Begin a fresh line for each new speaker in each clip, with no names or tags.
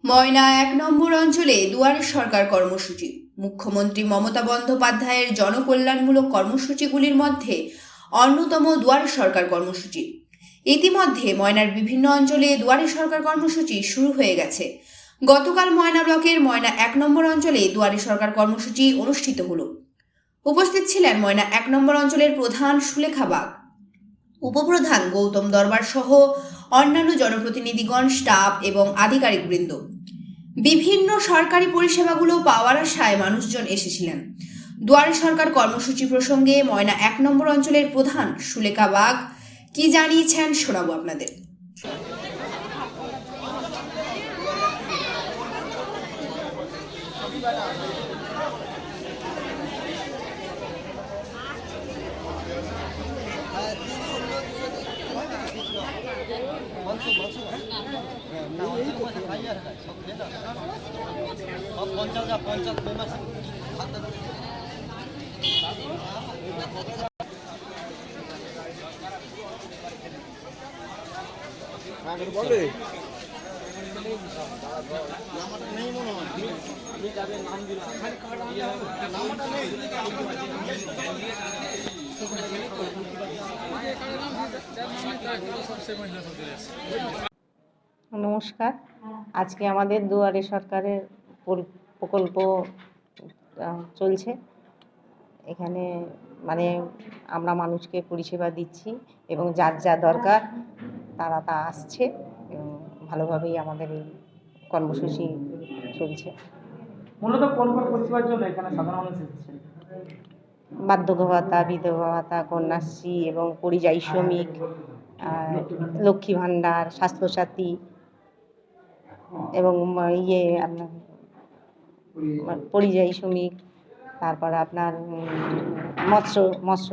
ময়না ১ নম্বর অঞ্চলে দুয়ারে সরকার কর্মসূচি। মুখ্যমন্ত্রী মমতা বন্দ্যোপাধ্যায়ের জনকল্যাণমূলক কর্মসূচিগুলির মধ্যে অন্যতম দুয়ারে সরকার কর্মসূচি। ইতিমধ্যে ময়নার বিভিন্ন অঞ্চলে দুয়ারে সরকার কর্মসূচি শুরু হয়ে গেছে। গতকাল ময়না ব্লকের ময়না ১ নম্বর অঞ্চলে দুয়ারে সরকার কর্মসূচি অনুষ্ঠিত হলো। উপস্থিত ছিলেন ময়না ১ নম্বর অঞ্চলের প্রধান সুলেখা বাগ, উপপ্রধান গৌতম দরবার সহ অন্যান্য জনপ্রতিনিধিগণ, স্টাফ এবং আধিকারিকবৃন্দ। বিভিন্ন সরকারি পরিষেবাগুলো পাওয়ার আশায় মানুষজন এসেছিলেন। দুয়ারে সরকার কর্মসূচি প্রসঙ্গে ময়না ১ নম্বর অঞ্চলের প্রধান সুলেখা বাগ কি জানিয়েছেন শোনাবো আপনাদের।
নমস্কার। আজকে আমাদের দুয়ারে সরকারের প্রকল্প চলছে। এখানে আমরা মানুষকে পরিষেবা দিচ্ছি এবং যার যা দরকার তারা তা আসছে এবং ভালোভাবেই আমাদের এই কর্মসূচি চলছে।
মূলত কোন কোন পরিষেবার জন্য এখানে সাধারণ মানুষ এসেছেন?
বার্ধক্য ভাতা, বিধবা ভাতা, কন্যাশ্রী এবং পরিযায়ী শ্রমিক, লক্ষ্মী ভাণ্ডার, স্বাস্থ্যসাথী এবং আপনার পরিযায়ী শ্রমিক, তারপরে আপনার মৎস্য।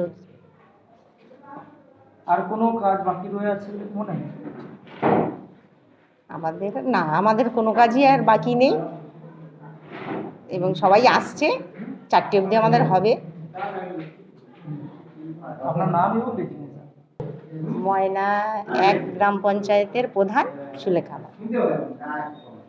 আর কোনো কাজ বাকি রয়ে আছে মনে হয়?
আমাদের কোনো কাজই আর বাকি নেই এবং সবাই আসছে। 4টে অবধি আমাদের হবে।
আপনার নাম এবং ডেজিগনেশন?
ময়না 1 গ্রাম পঞ্চায়েতের প্রধান সুলেখা।